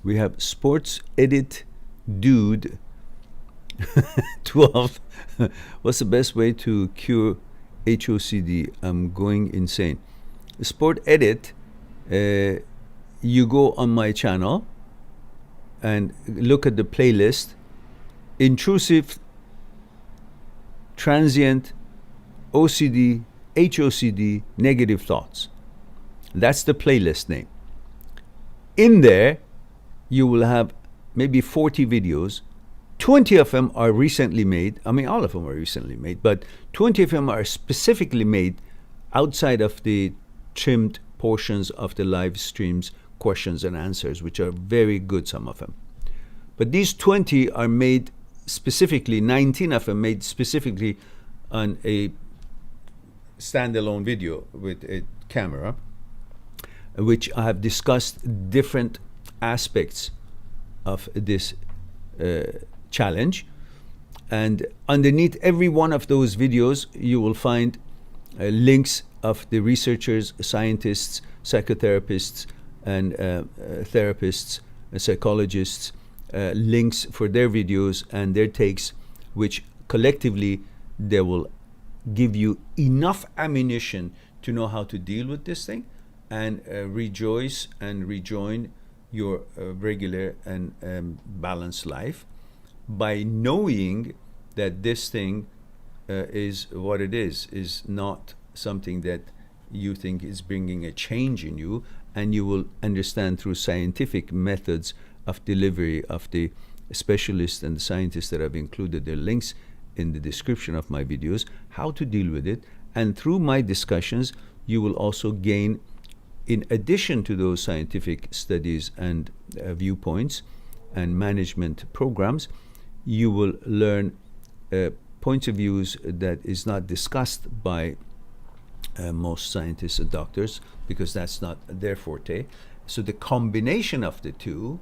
We have Sports Edit Dude 12. What's the best way to cure HOCD? I'm going insane. Sport Edit, you go on my channel and look at the playlist. Intrusive, transient, OCD, HOCD, negative thoughts. That's the playlist name. In there, you will have maybe 40 videos. 20 of them are recently made. I mean, all of them are recently made, but 20 of them are specifically made outside of the trimmed portions of the live streams, questions and answers, which are very good, some of them. But these 20 are made specifically, 19 of them made specifically on a standalone video with a camera, which I have discussed different aspects of this challenge. And underneath every one of those videos, you will find links of the researchers, scientists, psychotherapists, and therapists, psychologists, links for their videos and their takes, which collectively they will give you enough ammunition to know how to deal with this thing and rejoice and rejoin your regular and balanced life by knowing that this thing is what it is not something that you think is bringing a change in you, and you will understand through scientific methods of delivery of the specialists and the scientists that I've included their links in the description of my videos, how to deal with it. And through my discussions, you will also gain, in addition to those scientific studies and viewpoints and management programs, you will learn points of views that is not discussed by most scientists and doctors, because that's not their forte. So the combination of the two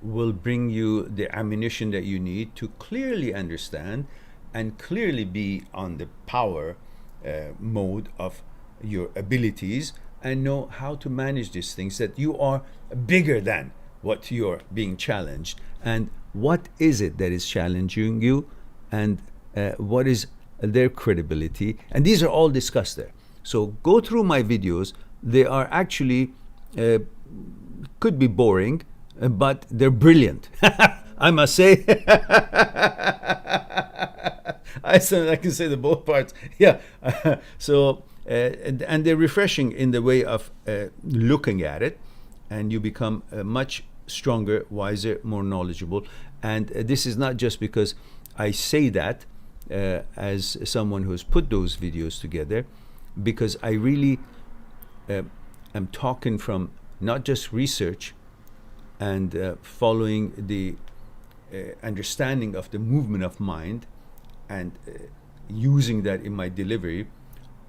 will bring you the ammunition that you need to clearly understand and clearly be on the power mode of your abilities and know how to manage these things, that you are bigger than what you're being challenged. And what is it that is challenging you, and what is their credibility? And these are all discussed there. So go through my videos. They are actually, could be boring, but they're brilliant. I must say. I can say the both parts. Yeah. So, and they're refreshing in the way of looking at it, and you become much stronger, wiser, more knowledgeable. And this is not just because I say that as someone who's put those videos together, because I really am talking from not just research and following the understanding of the movement of mind and using that in my delivery,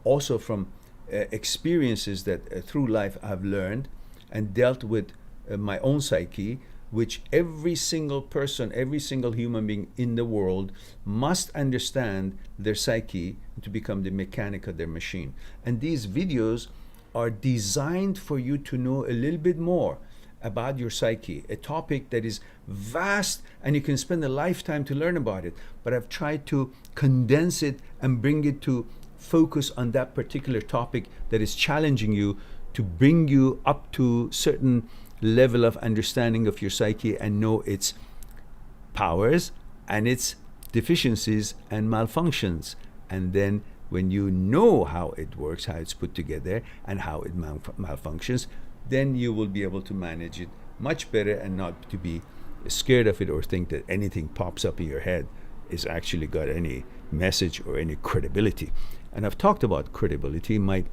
also from experiences that through life I've learned and dealt with my own psyche, which every single person, every single human being in the world must understand their psyche to become the mechanic of their machine. And these videos are designed for you to know a little bit more about your psyche, a topic that is vast and you can spend a lifetime to learn about it. But I've tried to condense it and bring it to focus on that particular topic that is challenging you, to bring you up to certain level of understanding of your psyche and know its powers and its deficiencies and malfunctions. And then when you know how it works, how it's put together and how it malfunctions, then you will be able to manage it much better and not to be scared of it or think that anything pops up in your head is actually got any message or any credibility. And I've talked about credibility in my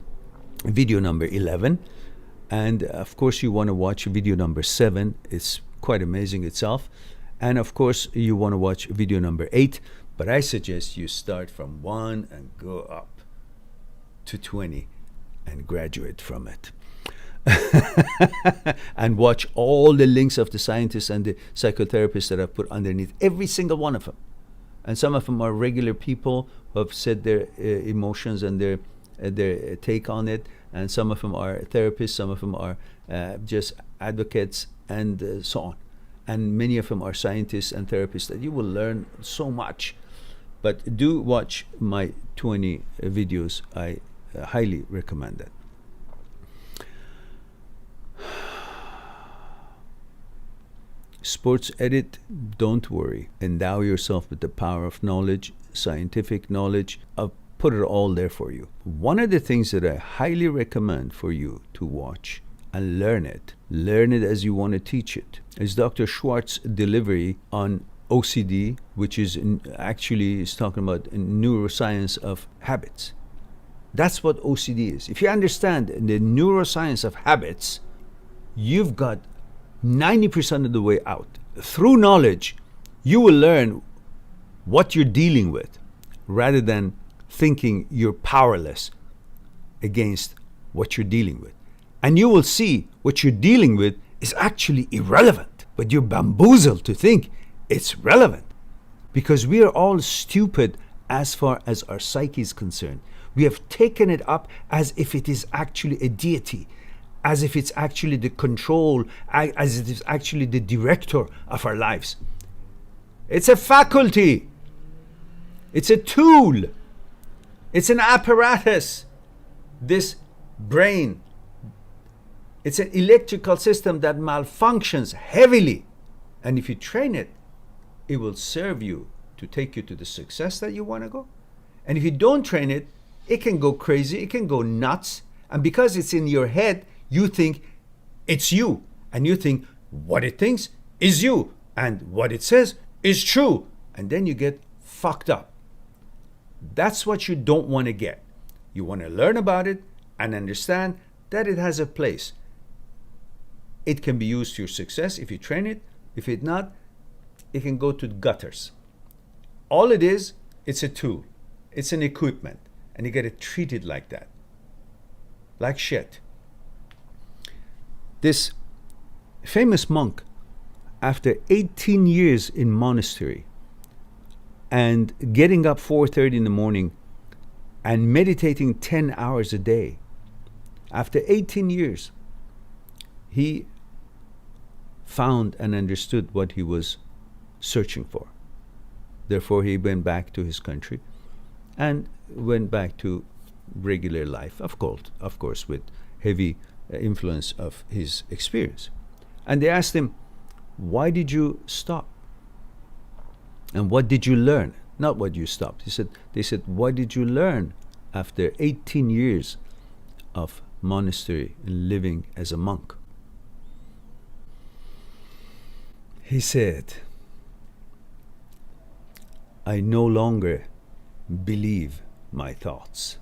video number 11. And of course, you want to watch video number 7. It's quite amazing itself. And of course, you want to watch video number 8. But I suggest you start from 1 and go up to 20 and graduate from it. And watch all the links of the scientists and the psychotherapists that I've put underneath every single one of them. And some of them are regular people who have said their emotions and their take on it. And some of them are therapists, some of them are just advocates and so on. And many of them are scientists and therapists that you will learn so much. But do watch my 20 videos. I highly recommend that. Sports edit, don't worry. Endow yourself with the power of knowledge, scientific knowledge. I'll put it all there for you. One of the things that I highly recommend for you to watch and learn it as you want to teach it, is Dr. Schwartz's delivery on OCD, which is actually is talking about neuroscience of habits. That's what OCD is. If you understand the neuroscience of habits, you've got 90% of the way out. Through knowledge, you will learn what you're dealing with rather than thinking you're powerless against what you're dealing with. And you will see what you're dealing with is actually irrelevant, but you're bamboozled to think it's relevant because we are all stupid as far as our psyche is concerned. We have taken it up as if it is actually a deity, as if it's actually the control, as it is actually the director of our lives. It's a faculty. It's a tool. It's an apparatus. This brain. It's an electrical system that malfunctions heavily. And if you train it, it will serve you to take you to the success that you want to go. And if you don't train it, it can go crazy. It can go nuts. And because it's in your head, you think it's you. And you think what it thinks is you. And what it says is true. And then you get fucked up. That's what you don't want to get. You want to learn about it and understand that it has a place. It can be used to your success if you train it. If it's not, it can go to the gutters. All it is, it's a tool. It's an equipment. And you got to treat it like that. Like shit. This famous monk, after 18 years in monastery and getting up 4:30 in the morning and meditating 10 hours a day, after 18 years, he found and understood what he was searching for. Therefore, he went back to his country and went back to regular life, of course, with heavy influence of his experience. And they asked him, why did you stop? And what did you learn? Not what you stopped. They said, what did you learn after 18 years of monastery and living as a monk? He said, I no longer believe my thoughts.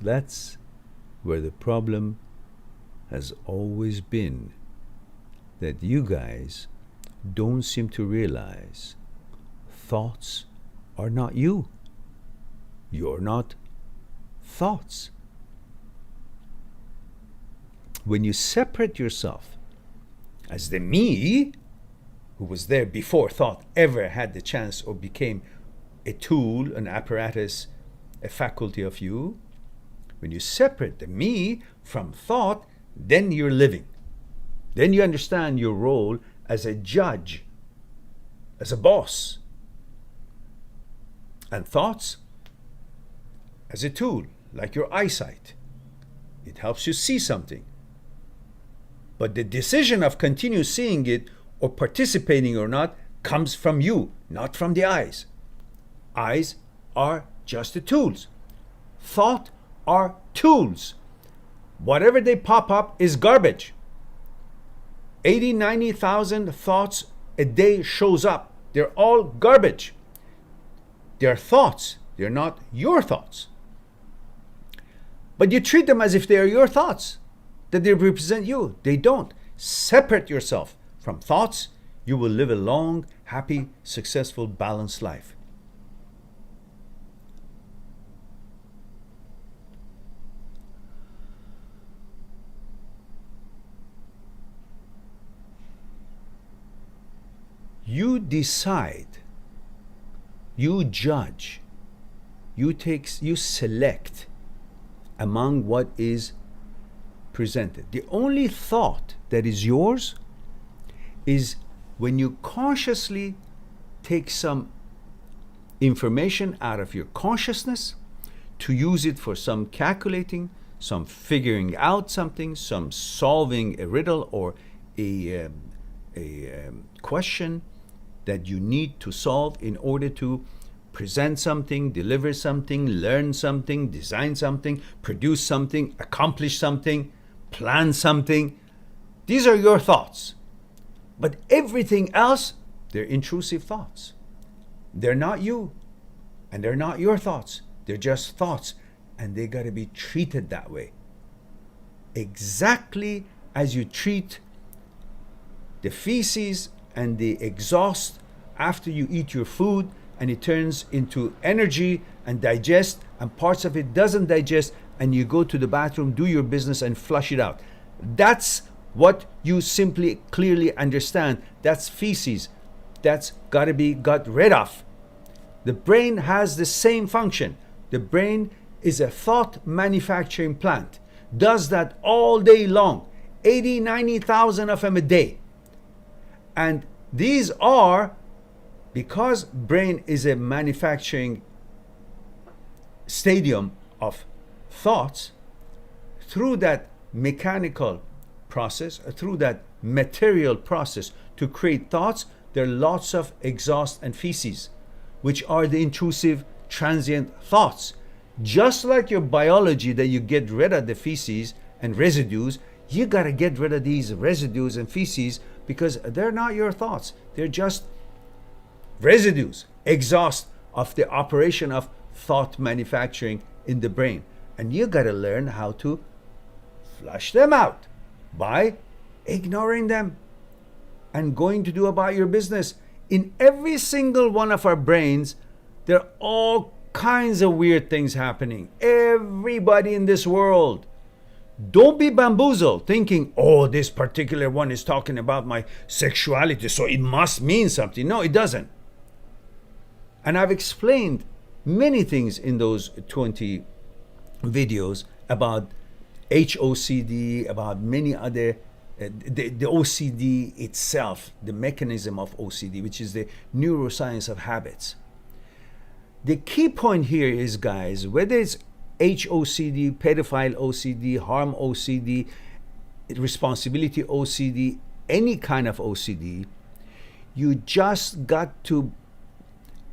That's where the problem has always been, that you guys don't seem to realize thoughts are not you. You're not thoughts. When you separate yourself as the me, who was there before thought ever had the chance or became a tool, an apparatus, a faculty of you, when you separate the me from thought, then you're living. Then you understand your role as a judge, as a boss. And thoughts as a tool, like your eyesight. It helps you see something. But the decision of continue seeing it or participating or not comes from you, not from the eyes. Eyes are just the tools. Thought are tools. Whatever they pop up is garbage. 80, 90,000 thoughts a day shows up. They're all garbage. They're thoughts. They're not your thoughts. But you treat them as if they are your thoughts, that they represent you. They don't. Separate yourself from thoughts. You will live a long, happy, successful, balanced life. You decide, you judge, you select among what is presented. The only thought that is yours is when you consciously take some information out of your consciousness to use it for some calculating, some figuring out something, some solving a riddle or a question that you need to solve in order to present something, deliver something, learn something, design something, produce something, accomplish something, plan something. These are your thoughts. But everything else, they're intrusive thoughts. They're not you, and they're not your thoughts. They're just thoughts, and they got to be treated that way. Exactly as you treat the feces and the exhaust after you eat your food, and it turns into energy and digest, and parts of it doesn't digest, and you go to the bathroom, do your business, and flush it out. That's what you simply clearly understand. That's feces. That's got to be got rid of. The brain has the same function. The brain is a thought manufacturing plant. Does that all day long. 80, 90,000 of them a day. And these are, because brain is a manufacturing stadium of thoughts, through that mechanical process, through that material process to create thoughts, there are lots of exhaust and feces, which are the intrusive, transient thoughts. Just like your biology, that you get rid of the feces and residues, you got to get rid of these residues and feces because they're not your thoughts. They're just residues, exhaust of the operation of thought manufacturing in the brain. And you got to learn how to flush them out by ignoring them and going to do about your business. In every single one of our brains, there are all kinds of weird things happening. Everybody in this world. Don't be bamboozled thinking, oh, this particular one is talking about my sexuality, so it must mean something. No, it doesn't. And I've explained many things in those 20 videos about HOCD, about many other, the OCD itself, the mechanism of OCD, which is the neuroscience of habits. The key point here is, guys, whether it's HOCD, pedophile OCD, harm OCD, responsibility OCD, any kind of OCD, you just got to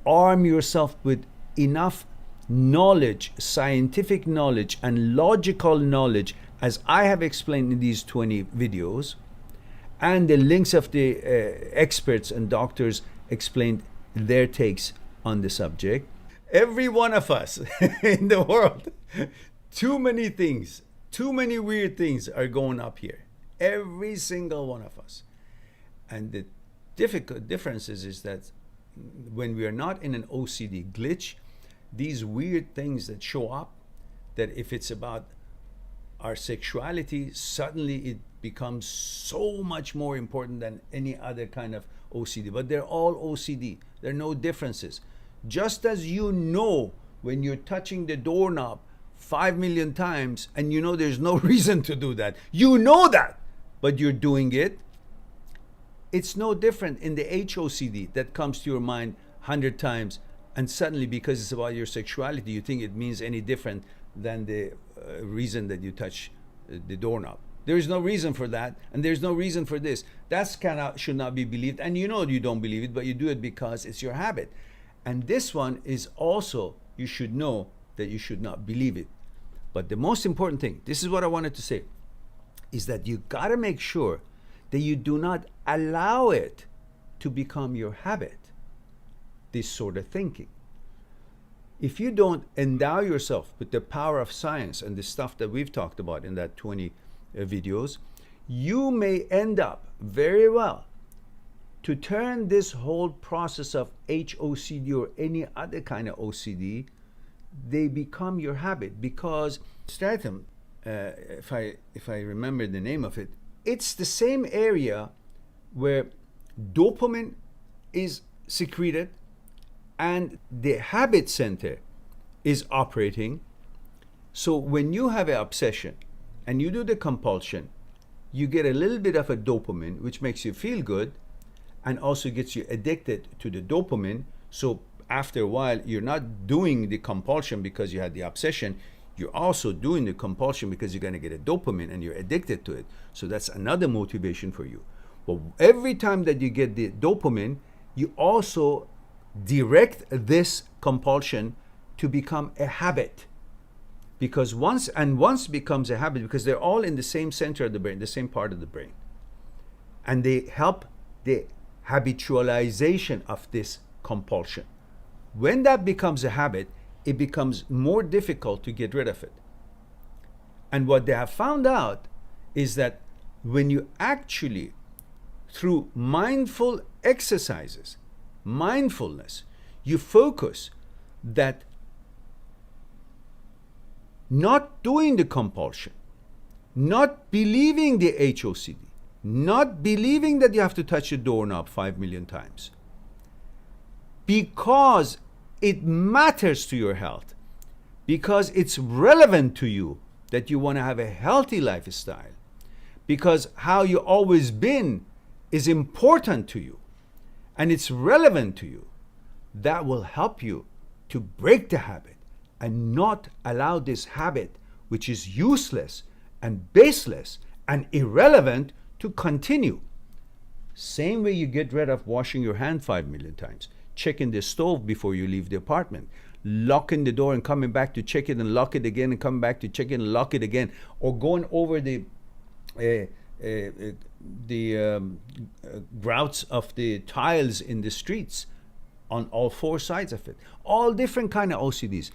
arm yourself with enough knowledge, scientific knowledge, and logical knowledge, as I have explained in these 20 videos, and the links of the experts and doctors explained their takes on the subject. Every one of us in the world, too many things, too many weird things are going up here. Every single one of us. And the difference is that when we are not in an OCD glitch, these weird things that show up, that if it's about our sexuality, suddenly it becomes so much more important than any other kind of OCD. But they're all OCD. There are no differences. Just as you know when you're touching the doorknob 5 million times and you know there's no reason to do that. You know that, but you're doing it. It's no different in the HOCD that comes to your mind 100 times, and suddenly, because it's about your sexuality, you think it means any different than the reason that you touch the doorknob. There is no reason for that, and there's no reason for this. That should not be believed, and you know you don't believe it, but you do it because it's your habit. And this one is also, you should know that you should not believe it. But the most important thing, this is what I wanted to say, is that you got to make sure that you do not allow it to become your habit, this sort of thinking. If you don't endow yourself with the power of science and the stuff that we've talked about in that 20 videos, you may end up very well to turn this whole process of HOCD or any other kind of OCD, they become your habit. Because stratum, if I remember the name of it, it's the same area where dopamine is secreted and the habit center is operating. So when you have an obsession and you do the compulsion, you get a little bit of a dopamine, which makes you feel good and also gets you addicted to the dopamine. So after a while, you're not doing the compulsion because you had the obsession. You're also doing the compulsion because you're going to get a dopamine and you're addicted to it. So that's another motivation for you. But every time that you get the dopamine, you also direct this compulsion to become a habit. Because once becomes a habit, because they're all in the same center of the brain, the same part of the brain. And they help the habitualization of this compulsion. When that becomes a habit, it becomes more difficult to get rid of it. And what they have found out is that when you actually, through mindful exercises, mindfulness, you focus that not doing the compulsion, not believing the HOCD, not believing that you have to touch the doorknob 5 million times, because it matters to your health, because it's relevant to you that you want to have a healthy lifestyle, because how you always been is important to you and it's relevant to you, that will help you to break the habit and not allow this habit, which is useless and baseless and irrelevant, to continue. Same way you get rid of washing your hand 5 million times, checking the stove before you leave the apartment, locking the door and coming back to check it and lock it again and come back to check it and lock it again, or going over the grouts of the tiles in the streets on all four sides of it. All different kind of OCDs.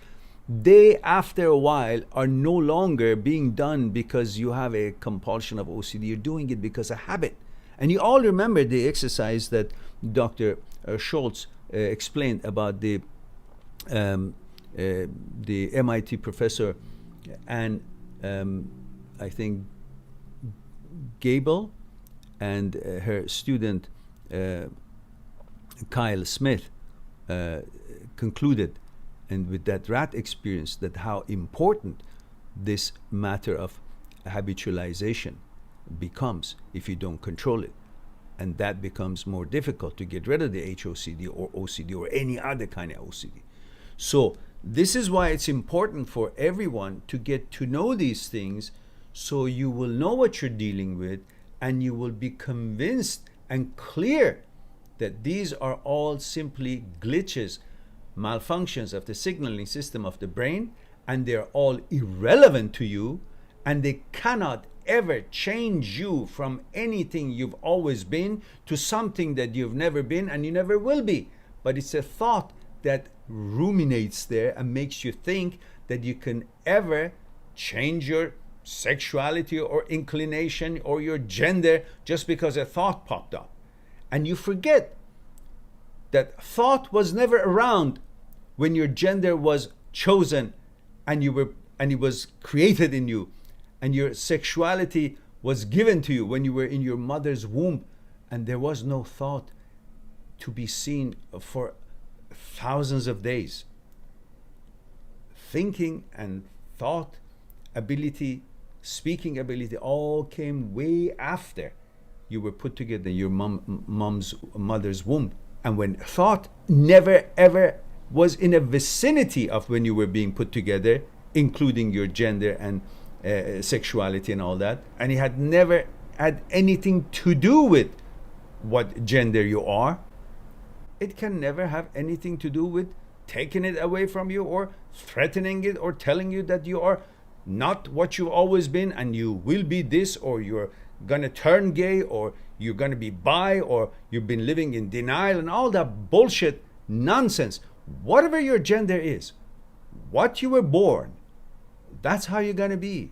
They, after a while, are no longer being done because you have a compulsion of OCD. You're doing it because of habit. And you all remember the exercise that Dr. Schultz explained about the MIT professor and I think Gable and her student Kyle Smith concluded, and with that rat experience, that how important this matter of habitualization becomes if you don't control it. And that becomes more difficult to get rid of the HOCD or OCD or any other kind of OCD. So this is why it's important for everyone to get to know these things, so you will know what you're dealing with and you will be convinced and clear that these are all simply glitches, malfunctions of the signaling system of the brain, and they're all irrelevant to you, and they cannot ever change you from anything you've always been to something that you've never been and you never will be. But it's a thought that ruminates there and makes you think that you can ever change your sexuality or inclination or your gender just because a thought popped up. And you forget that thought was never around when your gender was chosen and it was created in you, and your sexuality was given to you when you were in your mother's womb, and there was no thought to be seen for thousands of days. Thinking and thought ability, speaking ability, all came way after you were put together in your mother's womb. And when thought never ever was in a vicinity of when you were being put together, including your gender and sexuality and all that, and it had never had anything to do with what gender you are, it can never have anything to do with taking it away from you or threatening it or telling you that you are not what you've always been and you will be this, or you're gonna turn gay, or you're gonna be bi, or you've been living in denial and all that bullshit nonsense. Whatever your gender is, what you were born, that's how you're gonna be.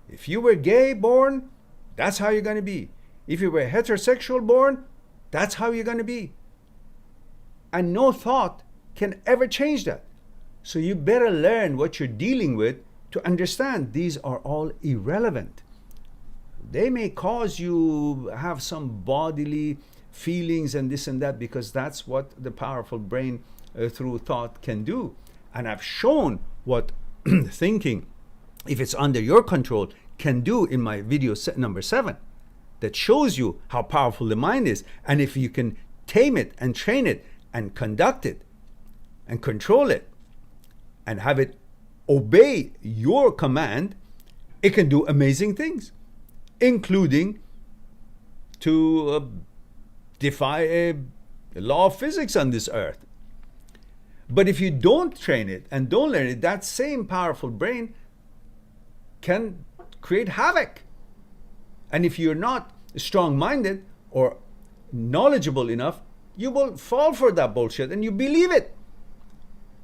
If you were gay born, that's how you're gonna be. If you were heterosexual born, that's how you're gonna be. And no thought can ever change that. So you better learn what you're dealing with to understand these are all irrelevant. They may cause you have some bodily feelings and this and that, because that's what the powerful brain through thought can do. And I've shown what thinking, if it's under your control, can do in my video number 7, that shows you how powerful the mind is. And if you can tame it and train it and conduct it and control it and have it obey your command, it can do amazing things, including to defy a law of physics on this earth. But if you don't train it and don't learn it, that same powerful brain can create havoc. And if you're not strong-minded or knowledgeable enough, you will fall for that bullshit and you believe it.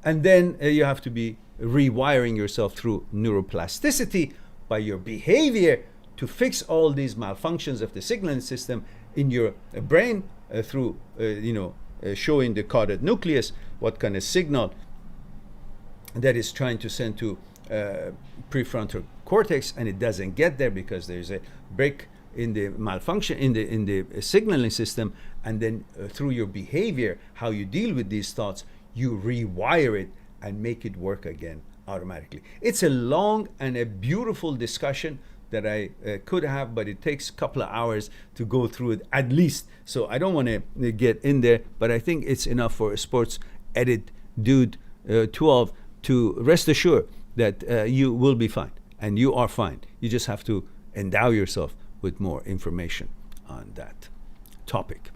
And then you have to be rewiring yourself through neuroplasticity by your behavior to fix all these malfunctions of the signaling system in your brain through showing the caudate nucleus what kind of signal that is trying to send to prefrontal cortex, and it doesn't get there because there's a break in the malfunction in the signaling system. And then through your behavior, how you deal with these thoughts, you rewire it and make it work again automatically. It's a long and a beautiful discussion that I could have, but it takes a couple of hours to go through it at least. So I don't want to get in there, but I think it's enough for a sports edit dude 12 to rest assured that you will be fine, and you are fine. You just have to endow yourself with more information on that topic.